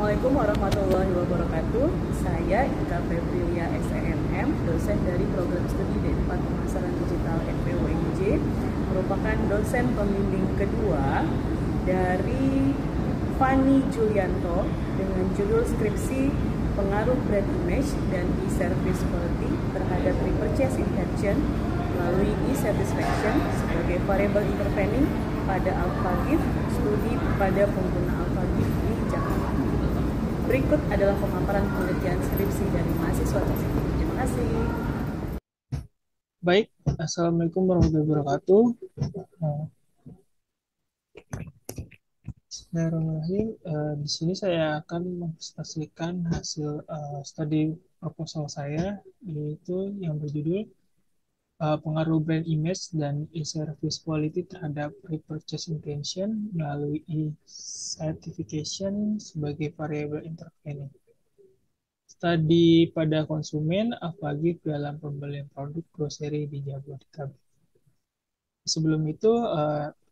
Assalamualaikum warahmatullahi wabarakatuh. Saya Ika Febrilia SEMM, dosen dari program studi D4 Pemasaran Digital FPUNJ, merupakan dosen pembimbing kedua dari Fani Julianto dengan judul skripsi pengaruh brand image dan e-service quality terhadap repurchase intention melalui e-satisfaction sebagai variable intervening pada AlphaGift, studi pada pengguna AlphaGift di Jakarta. Berikut adalah pemaparan penelitian skripsi dari mahasiswa tersebut. Terima kasih. Baik, Assalamualaikum warahmatullahi wabarakatuh. Bismillahirrahmanirrahim. Di sini saya akan mempresentasikan hasil studi proposal saya, yaitu yang berjudul pengaruh brand image dan e-service quality terhadap repurchase intention melalui e-certification sebagai variable intervening. Studi pada konsumen apalagi dalam pembelian produk grocery di Jabodetabek. Sebelum itu,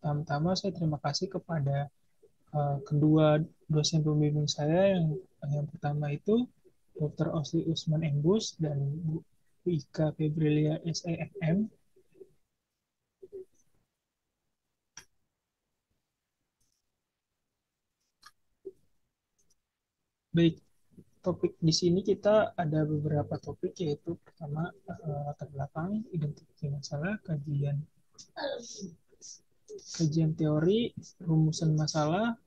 pertama-tama saya terima kasih kepada kedua dosen pembimbing saya yang pertama itu Dr. Osli Usman Embus dan Bu Ika Febrilia SEFM. Baik, topik di sini kita ada beberapa topik, yaitu pertama latar belakang, identifikasi masalah, kajian teori, rumusan masalah,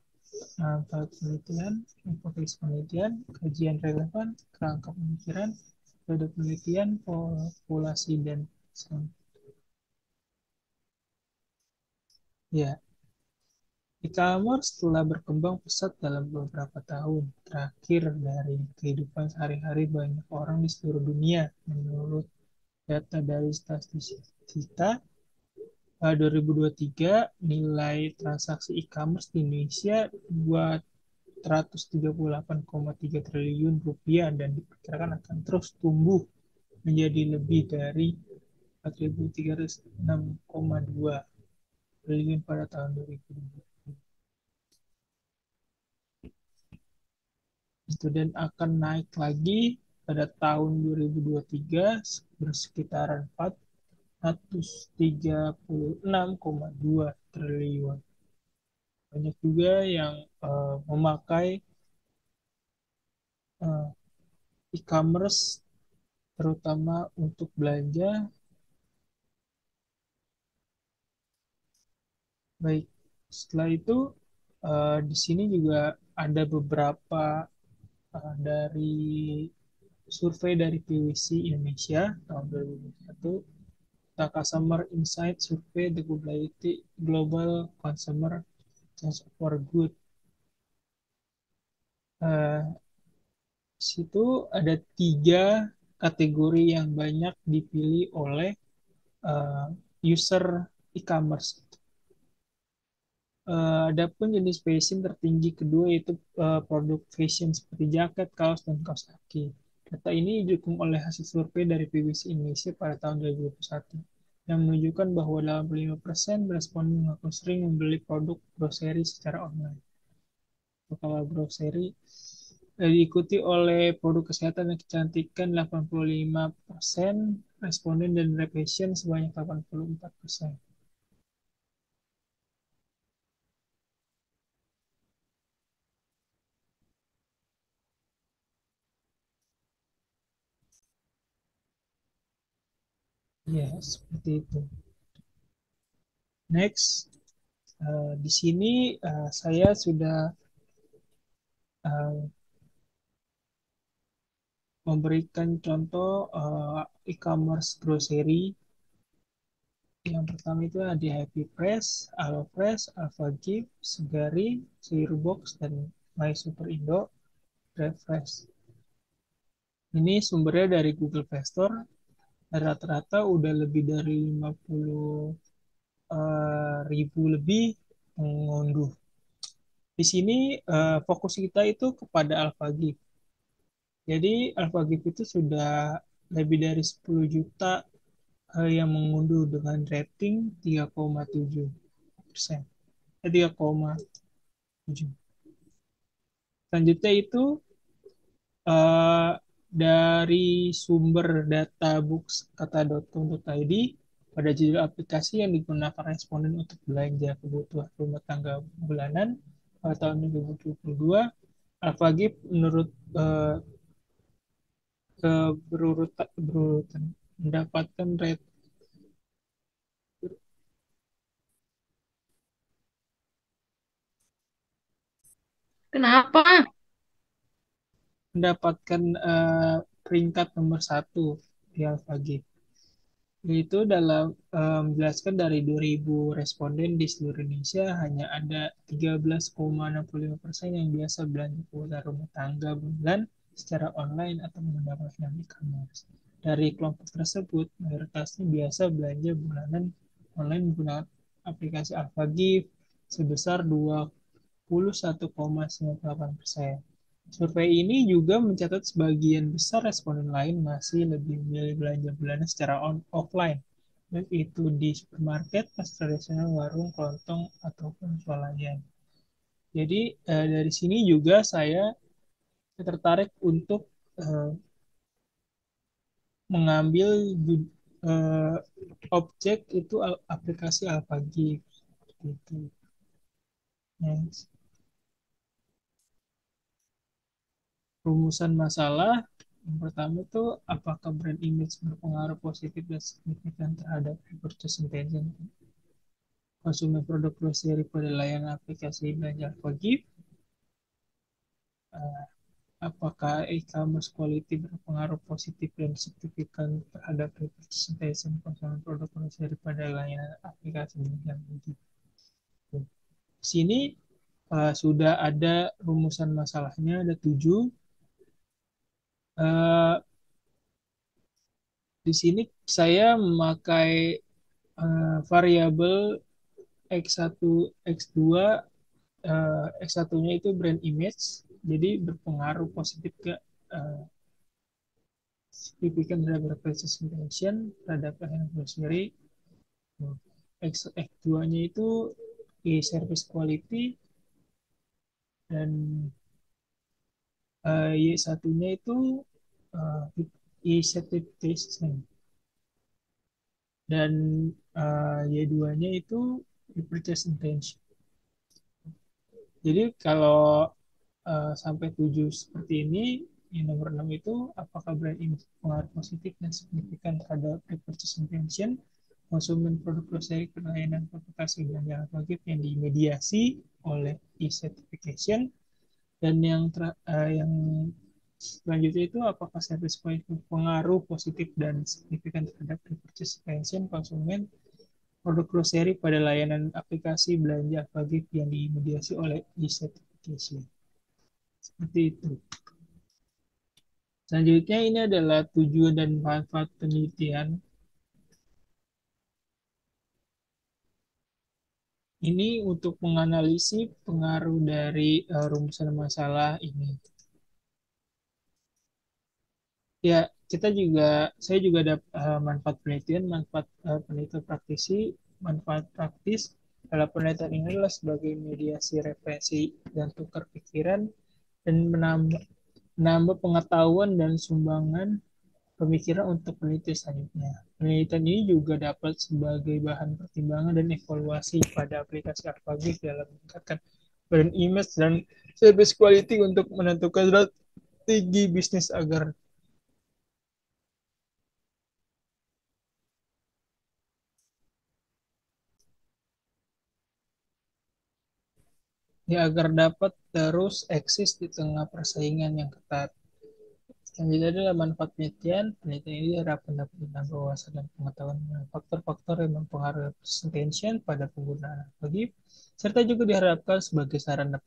manfaat penelitian, hipotesis penelitian, kajian relevan, kerangka pemikiran, metode penelitian, populasi, dan ya, e-commerce telah berkembang pesat dalam beberapa tahun terakhir dari kehidupan sehari-hari banyak orang di seluruh dunia. Menurut data dari Statistika 2023, nilai transaksi e-commerce di Indonesia 238,3 triliun rupiah dan diperkirakan akan terus tumbuh menjadi lebih dari 4.306,2 triliun pada tahun 2020. Itu dan akan naik lagi pada tahun 2023 bersekitaran 436,2 triliun. Banyak juga yang memakai uh, e-commerce terutama untuk belanja. Baik, setelah itu di sini juga ada beberapa dari survei dari PwC Indonesia tahun 2021, The Customer Insight Survey, The Global Consumer Change for Good. Uh, situ ada 3 kategori yang banyak dipilih oleh uh, user e-commerce. Adapun jenis fashion tertinggi kedua yaitu produk fashion seperti jaket, kaos, dan kaos kaki. Data ini didukung oleh hasil survei dari PwC Indonesia pada tahun 2021 yang menunjukkan bahwa 85% responden mengaku sering membeli produk grocery secara online. Kalau grocery diikuti oleh produk kesehatan dan kecantikan 85% responden dan fashion sebanyak 84%. Ya, seperti itu. Next, di sini saya sudah uh, memberikan contoh e-commerce grocery. Yang pertama itu ada Happy Press, HelloFresh, AlphaGift, Segari, Sayurbox, dan My Super Indo, Refresh. Ini sumbernya dari Google Play Store. Rata-rata udah lebih dari 50 ribu lebih mengunduh. Di sini fokus kita itu kepada AlphaGift. Jadi AlphaGift itu sudah lebih dari 10 juta yang mengunduh dengan rating 3,7%. 3,7. Selanjutnya itu eh, dari sumber data books.kata.com.id pada judul aplikasi yang digunakan responden untuk belanja kebutuhan rumah tangga bulanan pada tahun 2022, AlphaGip menurut eh, berurutan mendapatkan rate Kenapa? mendapatkan peringkat nomor satu di AlphaGip. Yaitu dalam menjelaskan dari 2.000 responden di seluruh Indonesia, hanya ada 13,65% yang biasa belanja kebutuhan rumah tangga bulan secara online atau menggunakan e-commerce. Dari kelompok tersebut, mayoritasnya biasa belanja bulanan online menggunakan aplikasi AlphaGift sebesar 21,98%. Survei ini juga mencatat sebagian besar responden lain masih lebih memilih belanja bulanan secara offline, baik itu di supermarket, pasar tradisional, warung, kelontong, ataupun swalayan. Jadi dari sini juga saya tertarik untuk eh, mengambil eh, objek itu aplikasi AlphaGift. Gitu. Yes. Rumusan masalah yang pertama itu apakah brand image berpengaruh positif dan signifikan terhadap purchase intention konsumen produk grocery pada layanan aplikasi belanja Alphagift. Eh, apakah e-commerce quality berpengaruh positif dan signifikan terhadap purchase intention konsumen produk grocery pada layanan aplikasi belanja Alphagift. Di sini sudah ada rumusan masalahnya, ada 7. Eh, di sini saya memakai variabel X1, X2, X1-nya itu brand image, jadi berpengaruh positif ke signifikan terhadap representation terhadap layanan sendiri. X2-nya itu service quality, dan Y1-nya itu uh, certification, dan Y2-nya itu purchase intention. Jadi kalau sampai 7 seperti ini, yang nomor 6 itu apakah brand ini pengaruh positif dan signifikan terhadap repurchase intention konsumen produk grocery pelayanan reputasi dan yang wajib yang dimediasi oleh e-certification, dan yang selanjutnya itu apakah service point berpengaruh positif dan signifikan terhadap repurchase intention konsumen produk grocery pada layanan aplikasi belanja wajib yang dimediasi oleh e-certification. Seperti itu. Selanjutnya ini adalah tujuan dan manfaat penelitian. Ini untuk menganalisis pengaruh dari rumusan masalah ini. Ya, saya juga ada manfaat penelitian, manfaat penelitian praktisi, manfaat praktis. Dalam penelitian ini adalah sebagai mediasi referensi dan tukar pikiran dan menambah pengetahuan dan sumbangan pemikiran untuk penelitian selanjutnya. Penelitian ini juga dapat sebagai bahan pertimbangan dan evaluasi pada aplikasi AlphaGift dalam meningkatkan brand image dan service quality untuk menentukan strategi bisnis agar dapat terus eksis di tengah persaingan yang ketat. Selanjutnya adalah manfaat penelitian. Penelitian ini diharapkan dapat menambah wawasan dan pengetahuan mengenai faktor-faktor yang mempengaruhi presentation pada penggunaan bagi, serta juga diharapkan sebagai sarana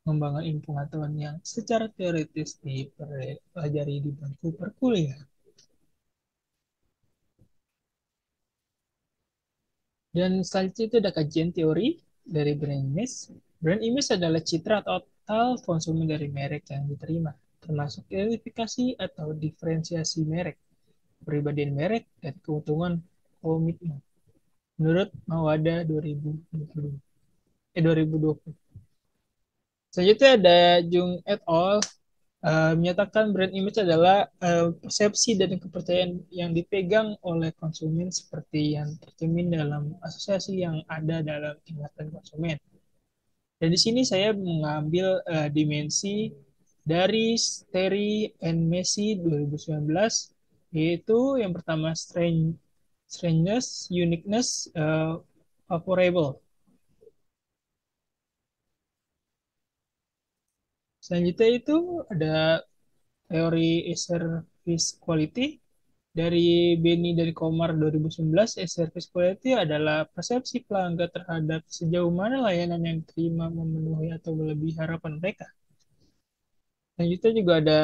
pengembangan ilmu pengetahuan yang secara teoritis dipelajari di bangku perkuliahan. Dan selanjutnya itu ada kajian teori dari brand image. Brand image adalah citra total konsumen dari merek yang diterima, termasuk identifikasi atau diferensiasi merek, kepribadian merek, dan keuntungan komitmen. Menurut Mawada 2020. Selanjutnya ada Jung et al. Menyatakan brand image adalah persepsi dan kepercayaan yang dipegang oleh konsumen seperti yang tercermin dalam asosiasi yang ada dalam ingatan konsumen. Dan di sini saya mengambil dimensi dari Terry and Messi 2019, yaitu yang pertama strangeness, uniqueness, favorable. Selanjutnya itu ada teori service quality dari Benny dari Komar 2019. Service quality adalah persepsi pelanggan terhadap sejauh mana layanan yang terima memenuhi atau melebihi harapan mereka. Selanjutnya juga ada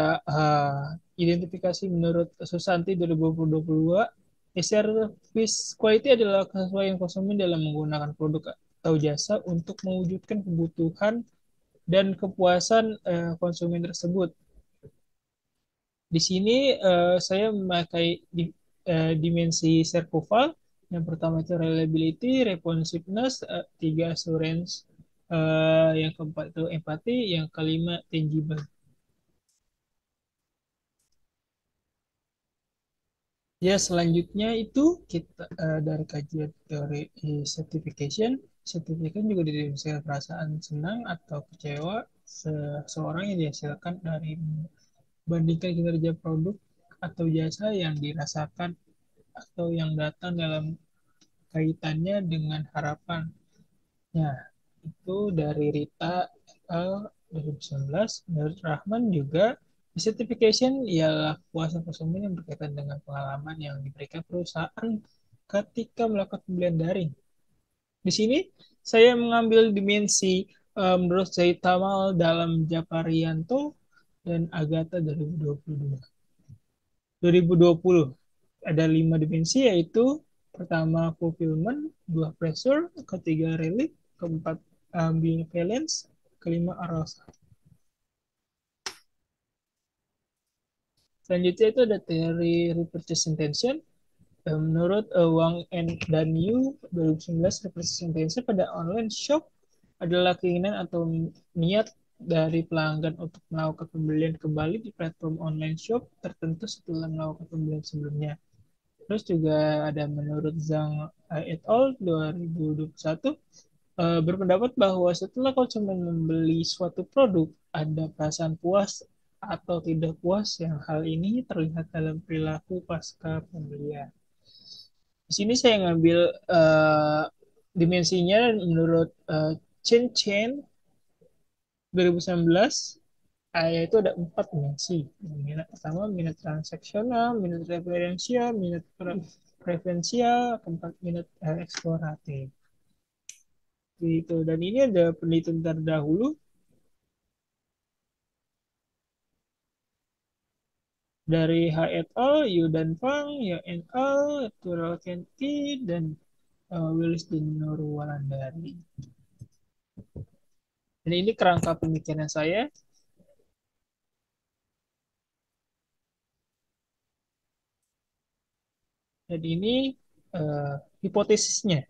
identifikasi menurut Susanti 2022. Service quality adalah kesesuaian konsumen dalam menggunakan produk atau jasa untuk mewujudkan kebutuhan dan kepuasan konsumen tersebut. Di sini saya memakai dimensi Serkoval. Yang pertama itu reliability, responsiveness, tiga assurance, yang keempat itu empati, yang kelima tangible. Ya, selanjutnya itu kita dari kajian teori certification. Certification juga didefinisikan perasaan senang atau kecewa seseorang yang dihasilkan dari membandingkan kinerja produk atau jasa yang dirasakan atau yang datang dalam kaitannya dengan harapan. Ya, itu dari Rita L. 2019. Menurut Rahman juga, certification ialah puasa konsumen yang berkaitan dengan pengalaman yang diberikan perusahaan ketika melakukan pembelian daring. Di sini saya mengambil dimensi menurut Zaid Tamal dalam Japarianto dan Agatha 2022. 2020 ada 5 dimensi, yaitu pertama fulfillment, dua pressure, ketiga relief, keempat ambivalence, kelima arousal. Selanjutnya itu ada teori repurchase intention. Menurut Wang dan Yu 2019, repurchase intention pada online shop adalah keinginan atau niat dari pelanggan untuk melakukan pembelian kembali di platform online shop tertentu setelah melakukan pembelian sebelumnya. Terus juga ada menurut Zhang et al. 2021 berpendapat bahwa setelah konsumen membeli suatu produk, ada perasaan puas atau tidak puas yang hal ini terlihat dalam perilaku pasca pembelian. Di sini saya ngambil dimensinya menurut Chen Chen 2019, yaitu ada 4 dimensi. Minat pertama, minat transaksional, minat referensial, minat preferensial, keempat minat eksploratif. Gitu. Dan ini ada penelitian terdahulu dari H et al, Yu dan Fang, Yang et al, Tural Kenti, dan Willis dan Nurwalandari. Dan ini kerangka pemikiran saya. Dan ini hipotesisnya.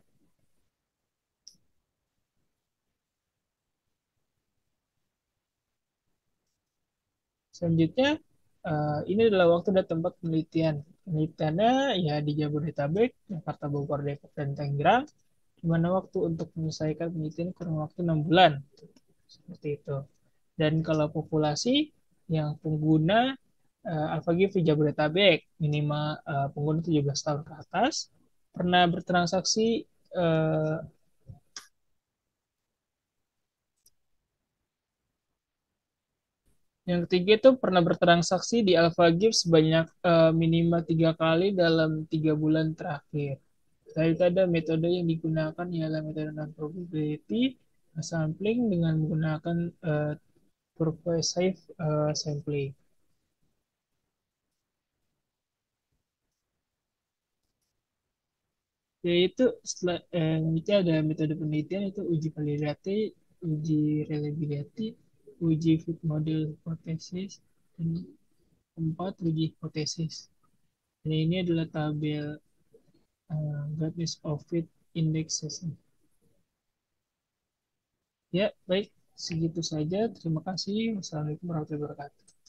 Selanjutnya, ini adalah waktu dan tempat penelitian. Penelitiannya ya di Jabodetabek, Jakarta, Bogor, Depok, dan Tangerang. Di mana waktu untuk menyelesaikan penelitian kurang waktu 6 bulan. Seperti itu. Dan kalau populasi yang pengguna AlphaGIF di Jabodetabek, minimal pengguna 17 tahun ke atas, pernah bertransaksi yang ketiga itu pernah bertransaksi di AlphaGIF sebanyak minimal 3 kali dalam 3 bulan terakhir. Selain itu ada metode yang digunakan ialah metode non-probability sampling dengan menggunakan pervasive sampling. Yaitu setelah itu ada metode penelitian itu uji validasi, uji reliability, uji fit model hipotesis, dan keempat uji hipotesis. Dan ini adalah tabel Goodness of Fit Indexes. Ya, baik. Segitu saja. Terima kasih. Wassalamualaikum warahmatullahi wabarakatuh.